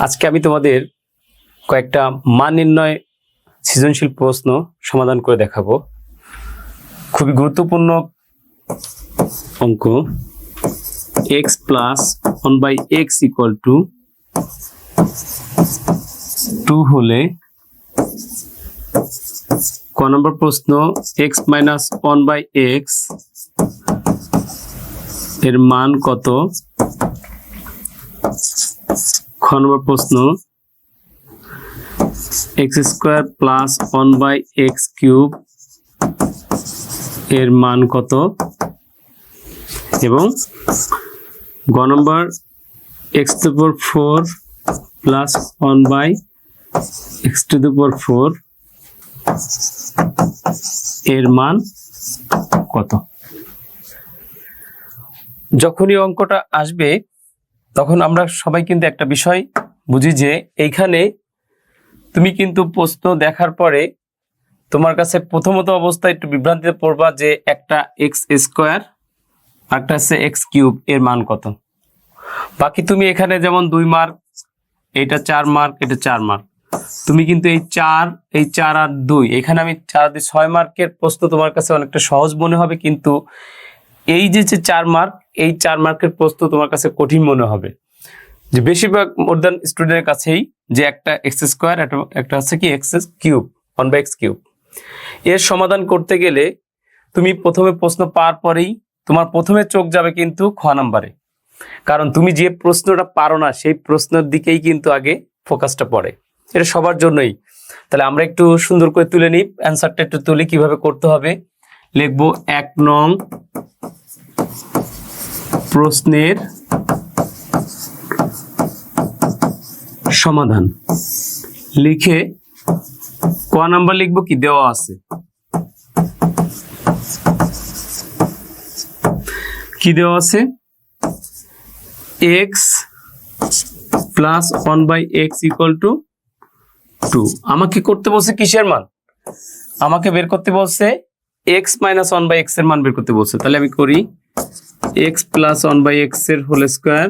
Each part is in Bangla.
আজকে আমি তোমাদের কয়েকটা মান নির্ণয় সৃজনশীল প্রশ্ন সমাধান করে দেখাবো। খুবই গুরুত্বপূর্ণ অঙ্ক। x plus 1/x equal to 2 হলে ক নম্বর প্রশ্ন x মাইনাস 1/x এর মান কত? খ নম্বর প্রশ্ন x square plus 1/x cube এর মান কত? এবং গ নম্বর x to the power 4 plus 1/x to the power 4 এর মান কত? যখনই অঙ্কটা আসবে তখন আমরা সবাই কিন্তু একটা বিষয় বুঝি যে এইখানে তুমি কিন্তু প্রশ্ন দেখার পরে তোমার কাছে প্রথমত অবস্থায় একটু বিভ্রান্তিতে পড়বা যে একটা এক্স স্কোয়ার আর একটা হচ্ছে এক্স কিউব এর মান কত। বাকি তুমি এখানে যেমন 2 মার্ক, এটা 4 মার্ক, এটা 4 মার্ক, তুমি কিন্তু এই 4 আর 2 এখানে আমি 4 দিয়ে 6 মার্কের প্রশ্ন তোমার কাছে অনেকটা সহজ মনে হবে, কিন্তু এই যে 4 মার্ক, এই 4 মার্কের প্রশ্ন তোমার কাছে কঠিন মনে হবে। যে বেশিরভাগ মোর দ্যান স্টুডেন্টের কাছেই যে একটা এক্স স্কোয়ার একটা হচ্ছে কি এক্স কিউব 1/x কিউব, এর সমাধান করতে গেলে তুমি প্রথমে প্রশ্ন পাওয়ার পরেই তোমার প্রথমে চোখ যাবে কিন্তু খ নাম্বারে, কারণ তুমি যে প্রশ্নটা পারো না সেই প্রশ্নের দিকেই কিন্তু আগে ফোকাসটা পড়ে। এটা সবার জন্যই। তাহলে আমরা একটু সুন্দর করে তুলে নিই, অ্যান্সারটা একটু তুলি কিভাবে করতে হবে। লিখবো 1 নং প্রশ্নের সমাধান লিখে ক নাম্বার লিখবো কি দেওয়া আছে, কি দেওয়া আছে? x plus 1/x equal to 2। আমাকে করতে বলছে কিসের মান? আমাকে বের করতে বলছে x মাইনাস 1/x এর মান বের করতে বলছে। তাহলে আমি করি x প্লাস 1/x এর হোল স্কোয়ার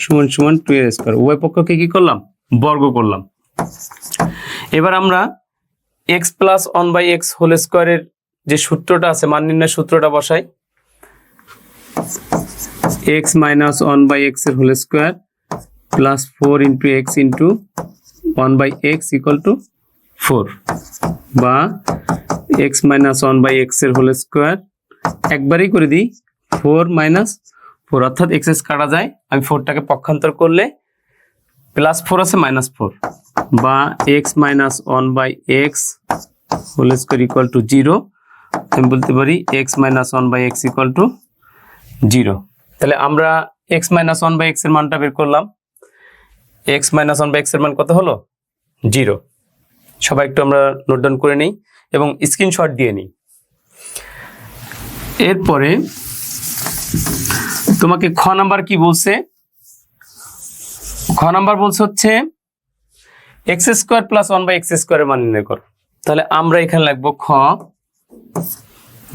সমান সমান 2 এর স্কোয়ার। উভয় পক্ষকে কি করলাম? বর্গ করলাম। এবার আমরা x প্লাস 1/x হোল স্কোয়ারের যে সূত্রটা আছে মান নির্ণয়ের সূত্রটা বসাই। x মাইনাস 1/x এর whole square plus 4 into x into 1/x equal to 4, বা x মাইনাস 1/x এর হোল স্কোয়ার একবারই করে দিই 4 মাইনাস 4, অর্থাৎ x কাটা যায়। আমি 4টাকে পক্ষান্তর করলে প্লাস 4 আছে মাইনাস 4, বা x minus 1/x whole square equal to 0। আমি বলতে পারি x minus 1/x equal to 0। তাহলে আমরা x মাইনাস 1/x এর মানটা বের করলাম। x মাইনাস 1/x এর মান কত হলো? 0। সবাই একটু আমরা নোট ডাউন করে নিই এবং স্ক্রিনশট দিয়ে নিই। এরপরে তোমাকে খ নাম্বার কি বলছে? খ নাম্বার বলছে হচ্ছে x স্কোয়ার প্লাস 1/x স্কোয়ারের মান নির্ণয় করো। তাহলে আমরা এখানে লিখবো খ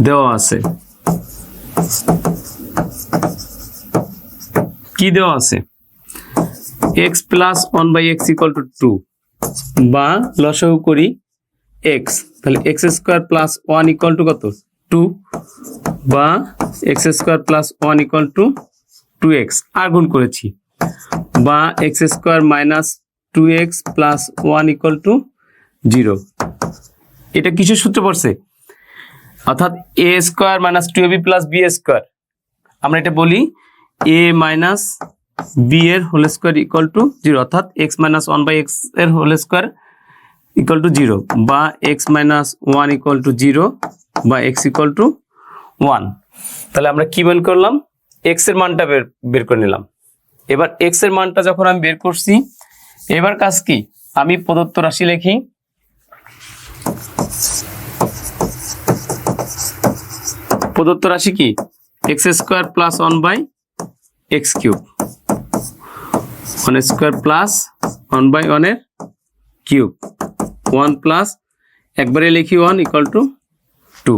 দেওয়া আছে, কি দেওয়া আছে? x plus 1/x equal to 2, বা লসাগু করি x, তাহলে x square plus 1 equal to কত? 2, বা x square plus 1 equal two 2x আর গুণ করেছি, বা x square minus 2x plus 1 equal to 0। এটা কিসের সূত্র পড়ছে? অর্থাৎ a square minus 2ab plus b square. আমরা এটা বলি a মাইনাস b এর হোল স্কোয়ার ইকুয়াল টু 0, অর্থাৎ x মাইনাস 1/x এর হোল স্কোয়ার ইকুয়াল টু 0, বা x মাইনাস 1 ইকুয়াল টু 0, বা x ইকুয়াল টু 1। তাহলে আমরা কি বের করলাম? x এর মানটা বের করে নিলাম। এবার x এর মানটা যখন আমি বের করছি, এবার কাজ কি? আমি প্রদত্ত রাশি লিখি। প্রদত্ত রাশি কি? x square plus 1/x cube, 1 square plus 1/1 এর কিউব, 1 প্লাস একবারে লিখি 1 ইকুয়াল টু 2।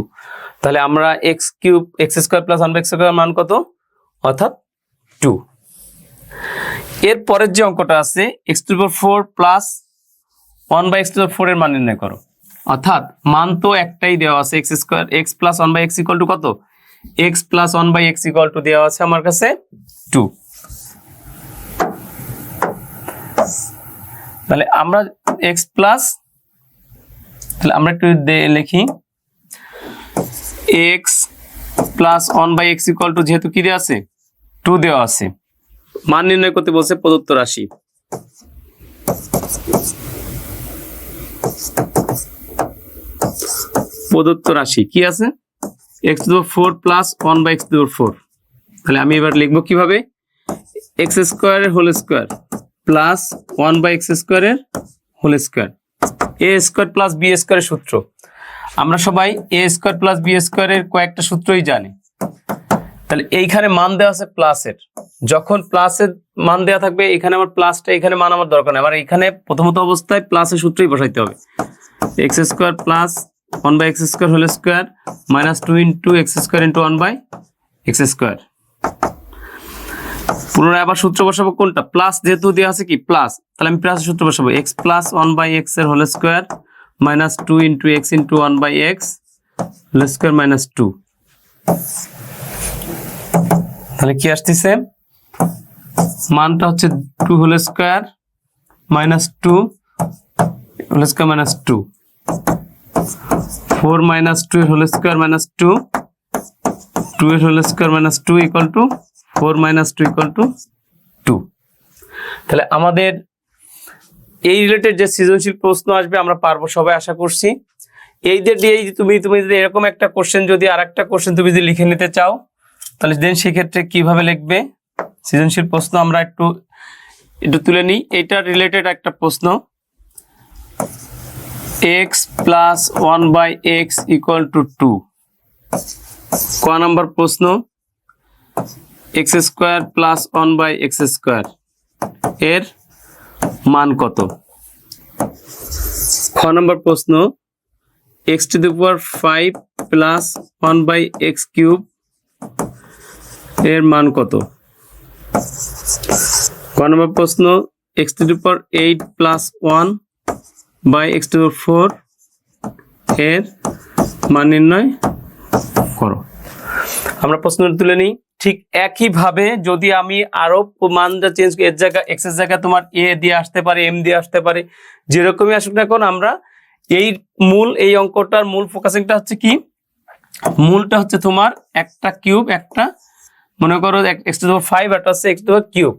তাহলে আমরা x cube x square plus 1/x square মান কত? অর্থাৎ 2। এর পরের যে অঙ্কটা আছে x to the power 4 plus 1 by x to the power 4 এর মান নির্ণয় করো। অর্থাৎ মান তো একটাই দেওয়া আছে x square x plus 1 by x equal to কত, x plus 1 by x equal to দেওয়া আছে আমার কাছে 2। তাহলে আমরা x প্লাস, তাহলে আমরা একটু লিখি x plus 1 by x equal to, যেহেতু কি দেওয়া আছে 2 দেওয়া আছে, মান নির্ণয় করতে বলছে প্রদত্ত রাশি। প্রদত্ত রাশি কি আছে, x to the power 4 plus 1 by x to the power 4। তাহলে আমি এবার লিখবো কিভাবে, x স্কয়ারের whole square plus 1 by x স্কয়ারের whole square, a square plus b স্কয়ারের সূত্র। আমরা সবাই a স্কয়ার প্লাস b স্কয়ারের কয়েকটা সূত্রই জানি। তাহলে এইখানে মান দেওয়া আছে প্লাসের, যখন প্লাসের মান দেওয়া থাকবে এখানে আমার প্লাসটা, এখানে মান আমার দরকার নেই, আমার এখানে প্রথমত অবস্থায় প্লাসের সূত্রই বসাইতে হবে। x square plus 1 by x square whole square minus 2 into x square into 1 by x square. পুনরায় আবার সূত্র বসাবো কোনটা, প্লাস যেহেতু দেওয়া আছে কি প্লাস, তাহলে আমি প্লাসের সূত্র বসাবো x প্লাস 1 বাই x এর whole square minus 2 into x into 1 by x whole square minus 2। তাহলে কি আসতেছে, মানটা হচ্ছে 2 whole square minus 2 whole square minus 2, 4 minus 2 এর হোল স্কয়ার মাইনাস 2, 2 এর whole square minus 2 equal to 4 minus 2 equal to 2। তাহলে আমাদের এই রিলেটেড যে সৃজনশীল প্রশ্ন আসবে আমরা পারবো সবাই আশা করছি। এই যে তুমি যদি এরকম একটা কোশ্চেন, যদি আরেকটা কোশ্চেন তুমি যদি লিখে নিতে চাও, তাহলে দেন সেক্ষেত্রে কিভাবে লিখবে সৃজনশীল প্রশ্ন আমরা একটু তুলে নিই। এটা রিলেটেড একটা প্রশ্ন, x plus 1 by x equal to 2। ক নাম্বার প্রশ্ন, x square plus 1 by x square এর মান কত। খ নাম্বার প্রশ্ন, x to the power 5 plus 1 by x cube এর মান কত। ক নম্বর প্রশ্ন, x to the power 8 plus 1 by x to the power 4 এর মান নির্ণয় করো। আমরা প্রশ্নটা তুলে নিই। ঠিক একইভাবে যদি আমি আরো মানটা চেঞ্জ করি, এর জায়গায় x এর জায়গায় তোমার a দিয়ে আসতে পারে, m দিয়ে আসতে পারে, যেরকমই আসুক না কেন, আমরা এই অঙ্কটার মূল ফোকাসিংটা হচ্ছে কি, মূলটা হচ্ছে তোমার একটা কিউব, একটা মনে করো x টু দি পাওয়ার 5 আর হচ্ছে x to the power cube.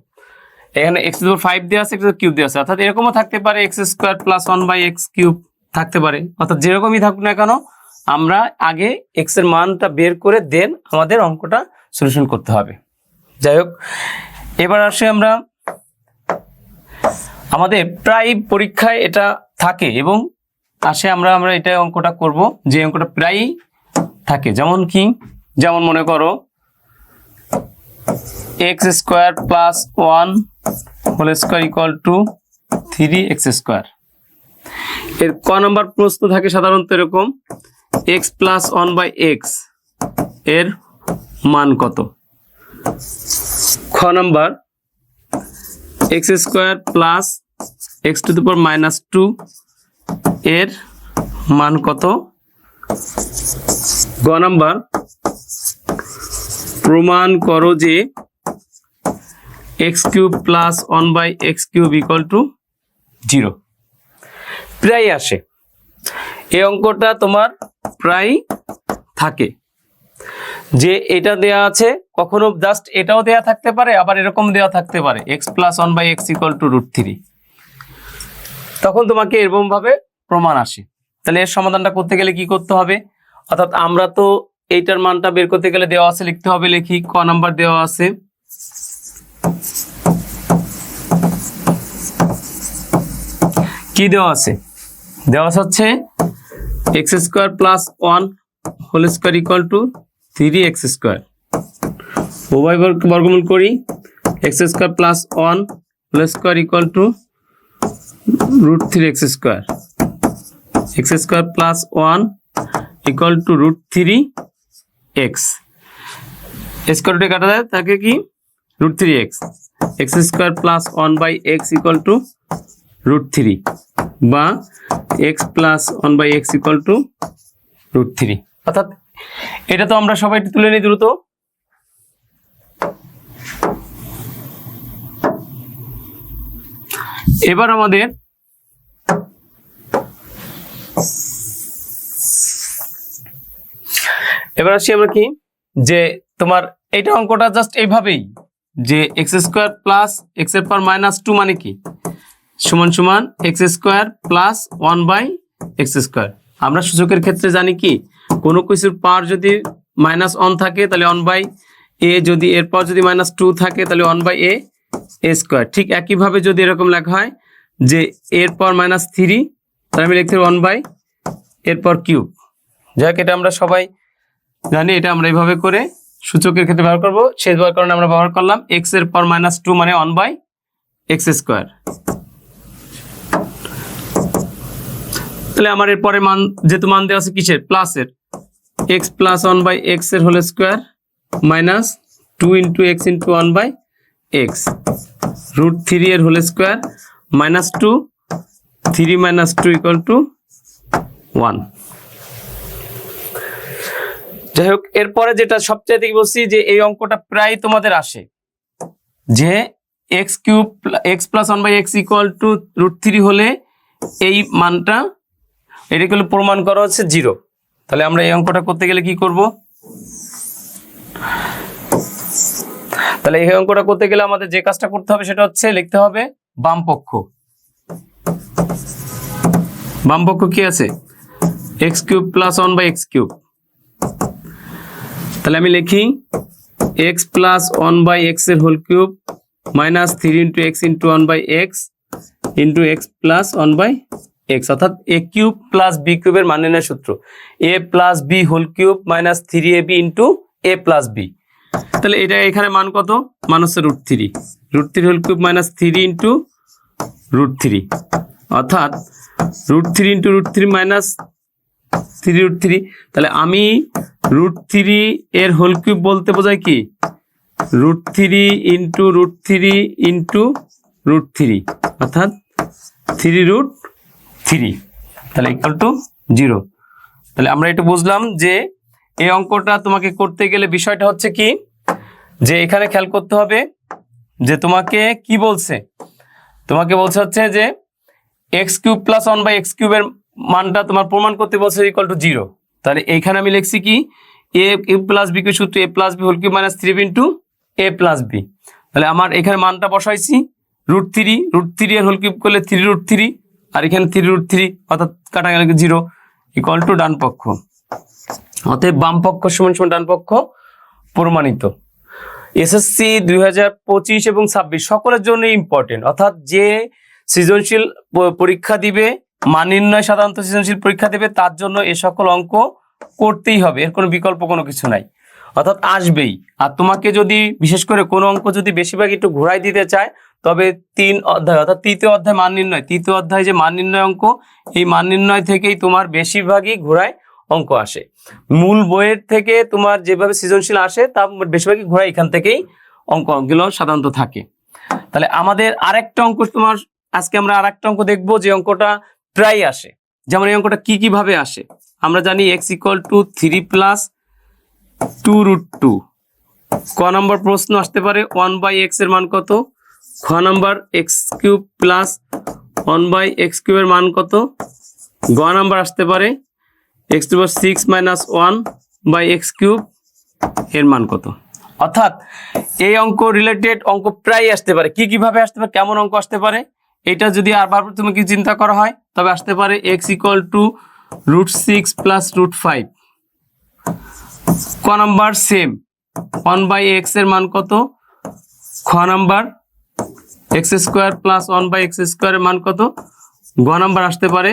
এখানে x টু দি পাওয়ার 5 দেওয়া আছে, x to the power cube দেওয়া আছে, অর্থাৎ এরকমও থাকতে পারে x square plus 1 by x cube থাকতে পারে। অর্থাৎ যেরকমই থাকুক না কেন আমরা আগে x এর মানটা বের করে দেন আমাদের অঙ্কটা সলিউশন করতে হবে। যাই হোক, এবার আসে আমরা আমাদের প্রায় পরীক্ষায় এটা থাকে এবং আসে আমরা এটা অঙ্কটা করব, যে অঙ্কটা প্রায়ই থাকে। যেমন কি, যেমন মনে করো x square plus 1 whole square equal to 3x square. এর ক নাম্বার প্রশ্ন থাকে সাধারণত এরকম, x প্লাস 1 বাই x এর মান কত। খ number, x square plus x to the power minus 2 এর মান কত। গ নাম্বার, প্রমাণ করো যে x cube plus 1 by x cube equal to 0। প্রায় আসে এই অঙ্কটা, তোমার প্রায় থাকে যে এটা দেয়া আছে, কখনো জাস্ট এটাও দেয়া থাকতে পারে, আবার এরকম দেয়া থাকতে পারে x plus 1 by x equal to √3। তখন তোমাকে এরকম ভাবে প্রমাণ আসে। তাহলে এর সমাধানটা করতে গেলে কি করতে হবে, অর্থাৎ আমরা তো এইটার মানটা বের করতে গেলে দেওয়া আছে লিখতে হবে, লিখি ক নাম্বার দেওয়া আছে কি দেওয়া আছে, দেওয়া হচ্ছে x square plus 1 whole square equal to 3x square. উভয় বর্গমূল করি, x square plus 1 whole square equal to √3x square. x square plus 1 equal to √3x, square রুটে কাটা যায় থাকে কি √3x। X square plus 1/x equal to √3 বা x plus 1/x equal to √3। অর্থাৎ এটা তো আমরা সবাই তুলে নিই দ্রুত। এবার আমাদের আসি আমরা কি, যে তোমার এইটা অঙ্কটা জাস্ট এইভাবেই, যে এক্স স্কোয়ার প্লাস এক্স এর পাওয়ার -2 মানে কি সমান সমান x square plus 1/x square. আমরা সূচকের ক্ষেত্রে জানি কি, কোনো কিছুর পাওয়ার যদি -1 থাকে তাহলে 1/a, যদি এর পাওয়ার যদি -2 থাকে তাহলে 1/a স্কোয়ার। ঠিক একইভাবে যদি এরকম লেখা হয় যে এর পাওয়ার -3 তাহলে আমি লিখতে 1/, এরপর কিউব। যাই হোক, এটা আমরা সবাই জানি, এটা আমরা এইভাবে করে সূচকের ক্ষেত্রে ব্যবহার করবো। সেই কারণে আমরা ব্যবহার করলাম এক্স এর পাওয়ার -2 মানে 1/x স্কোয়ার। তাহলে আমার এর পরে মান যেহেতু মান দেওয়া আছে কিসের, প্লাসের, এক্স প্লাস 1/x এর হোল স্কোয়ার -2 × x × 1/x √3 এর হোল স্কোয়ার -2 3 - 2 ইকুয়াল টু 1। যাই হোক, এরপরে যেটা সবচেয়ে থেকে বলছি যে এই অঙ্কটা প্রায় তোমাদের আসে, যে x plus 1/x equal to √3 হলে এই মানটা এটাকে প্রমাণ করা হচ্ছে 0। তাহলে আমরা এই অঙ্কটা করতে গেলে কি করব, তাহলে এই অঙ্কটা করতে গেলে আমাদের যে কাজটা করতে হবে সেটা হচ্ছে লিখতে হবে বাম পক্ষ। বাম পক্ষ কি আছে, x³ প্লাস 1/x³। তাহলে আমি লিখি x প্লাস 1/x এর whole cube -3 × x × 1/x x plus 1/x, অর্থাৎ a³ প্লাস b³ এর মান নির্ণয়ের সূত্র a plus b whole cube -3ab × a plus b। তাহলে এটা এখানে মান কত, মান হচ্ছে √3 হোল কিউব -3 × √3, অর্থাৎ √3 × √3 -3√3। তাহলে আমি √3 এর হোল কিউব বলতে বোঝায় কি, √3 × √3 × √3, অর্থাৎ 3√3, তাহলে ইকুয়াল টু 0। তাহলে আমরা এটা বুঝলাম যে এই অঙ্কটা তোমাকে করতে গেলে বিষয়টা হচ্ছে কি, যে এখানে খেয়াল করতে হবে যে তোমাকে কি বলছে, তোমাকে বলছে হচ্ছে যে x³ প্লাস 1/x³ এর মানটা তোমার প্রমাণ করতে বলছে ইকুয়াল টু 0। তাহলে এইখানে আমি লিখছি কি, a³ প্লাস b সূত্র a plus b whole cube -3 × a plus b। তাহলে আমার এখানে মানটা বসাইছি √3 এর হোল কিউব করলে 3√3, আর এখানে 3√3, অর্থাৎ কাটা গেলে 0 ইকুয়াল টু ডান পক্ষ। অতএব বাম পক্ষ সমান সমান ডান পক্ষ প্রমাণিত। এসএসসি 2025 এবং 26 সকলের জন্য ইম্পর্টেন্ট, অর্থাৎ যে সৃজনশীল পরীক্ষা দিবে, মান নির্ণয় সাধারণত সৃজনশীল পরীক্ষা দেবে, তার জন্য এ সকল অঙ্ক করতেই হবে, এর কোনো বিকল্প কোনো কিছু নাই, অর্থাৎ আসবেই। আর তোমাকে যদি বিশেষ করে কোনো অঙ্ক যদি বেশিরভাগ একটু ঘোরাই দিতে চায়, তবে 3 অধ্যায় অর্থাৎ তৃতীয় অধ্যায় মান নির্ণয়, তৃতীয় অধ্যায় যে মান নির্ণয় অঙ্ক, এই মান নির্ণয় থেকেই তোমার বেশিরভাগই ঘোরায় অঙ্ক আসে। মূল বইয়ের থেকে তোমার যেভাবে সৃজনশীল আসে তার বেশিরভাগই ঘোরায় এখান থেকেই অঙ্কগুলো সাধারণত থাকে। তাহলে আমাদের আরেকটা অঙ্ক, তোমার আজকে আমরা আরেকটা অঙ্ক দেখবো যে অঙ্কটা প্রায় আসে। যেমন এই অঙ্কটা কিভাবে আসে, আমরা জানি x = 3 + 2√2। ক নম্বর প্রশ্ন আসতে পারে 1/x এর মান কত, খ নম্বর x³ প্লাস 1/x³ এর মান কত, গ নম্বর আসতে পারে x⁻6 - 1/x³ এর মান কত। অর্থাৎ এই অঙ্ক রিলেটেড অঙ্ক প্রায় আসতে পারে। কিভাবে আসতে পারে, কেমন অঙ্ক আসতে পারে, এটা যদি আরবার তুমি কি চিন্তা করা হয় তবে আসতে পারে x = √6 + √5। ক নাম্বার সেম 1/x এর মান কত, খ নাম্বার x² প্লাস 1/x² এর মান কত, গ নাম্বার আসতে পারে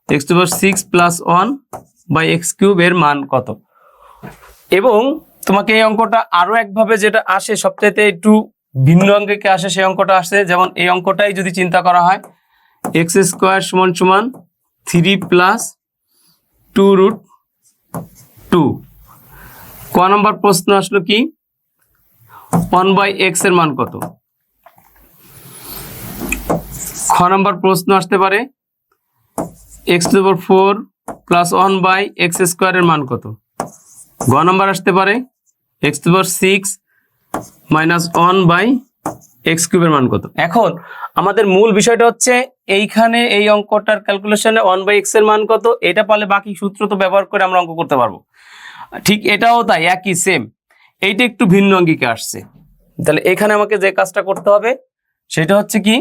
x⁻6 + 1/x³ এর মান কত। এবং তোমাকে এই অঙ্কটা আরো একভাবে যেটা আসে, সবচাইতে একটু ভিন্ন অঙ্কে আসে, সেই অঙ্কটা আসে। যেমন এই অঙ্কটাই যদি চিন্তা করা হয় x² = 3 + 2√2। ক নম্বর প্রশ্ন আসলো কি 1/x এর মান কত, খ নাম্বার প্রশ্ন আসতে পারে x⁴ প্লাস 1/x² এর মান কত। গ নাম্বার আসতে পারে x⁴ মাইনাস 1/x³ এর মান কত। এখন আমাদের মূল বিষয়টা হচ্ছে এইখানে এই অঙ্কটার ক্যালকুলেশনে 1/x এর মান কত, এটা পারলে বাকি সূত্র তো ব্যবহার করে আমরা অঙ্ক করতে পারবো। ঠিক এটাও তাই, একই সেম। এইটা একটু ভিন্ন অঙ্গিকে আসছে। তাহলে এখানে আমাকে যে কাজটা করতে হবে সেটা হচ্ছে কি,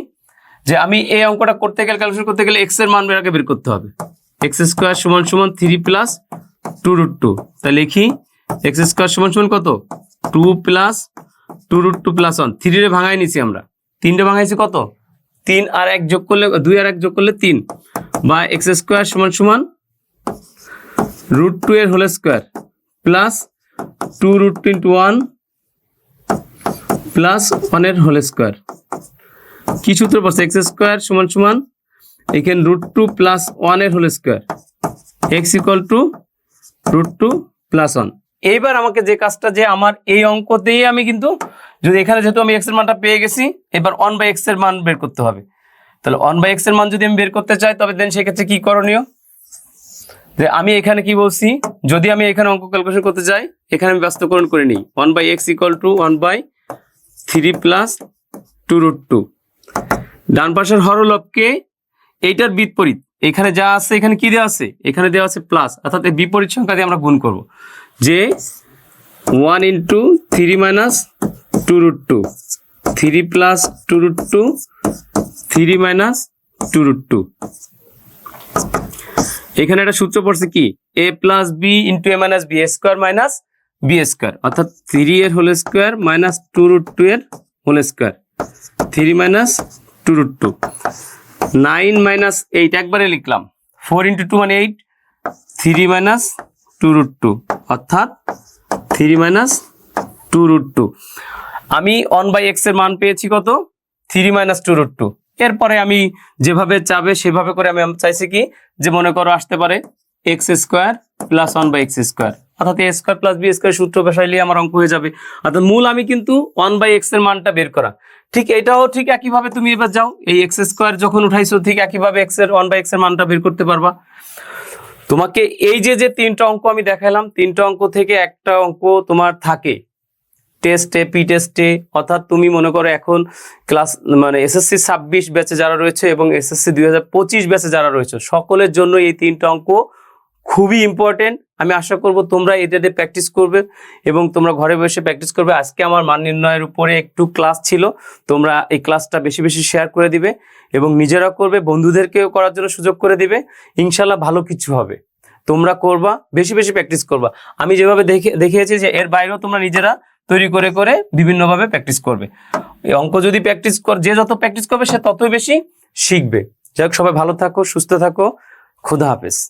যে আমি এই অঙ্কটা করতে গেলে, ক্যালকুলেশন করতে গেলে x এর মান বের করতে হবে। x² = 3 plus 2√2। তাহলে লিখি x² = কত, 2 প্লাস 2√2 প্লাস 1। 3 রে ভাঙাই নিছি আমরা, 3 রে ভাঙাইছি কত, 3 আর 1 যোগ করলে 2 আর 1 যোগ করলে 3, বা x² = √2 এর হোল স্কয়ার প্লাস 2√2 × 1 প্লাস 1 এর হোল স্কয়ার। কি সূত্র পড়ছে, x² = এখানে √2 প্লাস 1 এর হোল স্কয়ার, x = √2 প্লাস 1। এইবার আমাকে যে কাজটা, যে আমার এই অঙ্কতেই আমি কিন্তু, যদি এখানে যেহেতু আমি x এর মানটা পেয়ে গেছি, এবার 1/x এর মান বের করতে হবে। তাহলে 1/x এর মান যদি আমি বের করতে চাই, তবে দেন সেক্ষেত্রে কি করণীয়, যে আমি এখানে কি বলছি, যদি আমি এখানে অঙ্ক ক্যালকুলেশন করতে চাই, এখানে আমি ব্যস্তকরণ করে নিই। 1/x = 1/3 plus 2√2। ডান পাশের হরলবকে এইটার বিপরীত, এখানে যা আছে এখানে কি দেওয়া আছে, এখানে দেওয়া আছে প্লাস, অর্থাৎ এই বিপরীত সংখ্যা দিয়ে আমরা গুণ করব। যে 1 × 3 - 2√2, 3 প্লাস 2√2, 3 মাইনাস 2√2। এখানে একটা সূত্র পড়ছে কি, a plus b × a minus b, square minus b square, অর্থাৎ 3 এর হোল স্কয়ার মাইনাস 2√2 এর হোল স্কয়ার, 3 মাইনাস 2√2। 9 মাইনাস 8 একবারে লিখলাম, 4 × 2 = 8, 3 মাইনাস 2√2, অর্থাৎ 3 মাইনাস 2√2। আমি 1/x এর মান পেয়েছি কত, 3 মাইনাস 2√2। এরপরে আমি যেভাবে চাবে সেভাবে করে আমি চাইছি কি, যে মনে করো আসতে পারে x² প্লাস 1/x², অর্থাৎ a² প্লাস b² সূত্র বসাইলে আমার অঙ্ক হয়ে যাবে। অর্থাৎ মূল আমি কিন্তু 1/x এর মানটা বের করা। ঠিক এটাও ঠিক একইভাবে তুমি এবার যাও, এই x² যখন উঠাইছো, ঠিক একইভাবে 1/x এর মানটা বের করতে পারবা। তোমাকে এই যে 3টা অঙ্ক আমি দেখালাম, 3টা অঙ্ক থেকে একটা অঙ্ক তোমার থাকে টেস্টে, পি টেস্টে, অর্থাৎ তুমি মনে করো এখন ক্লাস মানে এসএসসি 26 ব্যাচে যারা রয়েছে এবং এসএসসি 2025 ব্যাচে যারা রয়েছে, সকলের জন্য এই 3টা অঙ্ক খুবই ইম্পর্টেন্ট। আমি আশা করব তোমরা এটাতে প্র্যাকটিস করবে এবং তোমরা ঘরে বসে প্র্যাকটিস করবে। আজকে আমার মান নির্ণয়ের উপরে একটু ক্লাস ছিল, তোমরা এই ক্লাসটা বেশি বেশি শেয়ার করে দিবে এবং নিজেরা করবে, বন্ধুদেরকেও করার জন্য সুযোগ করে দিবে। ইনশাল্লাহ ভালো কিছু হবে। তোমরা করবা, বেশি বেশি প্র্যাকটিস করবা। আমি যেভাবে দেখিয়েছি, যে এর বাইরেও তোমরা নিজেরা তৈরি করে করে বিভিন্নভাবে প্র্যাকটিস করবে। এই অঙ্ক যদি প্র্যাকটিস যে যত প্র্যাকটিস করবে সে ততই বেশি শিখবে। যাই হোক, সবাই ভালো থাকো, সুস্থ থাকো, খোদা হাফেজ।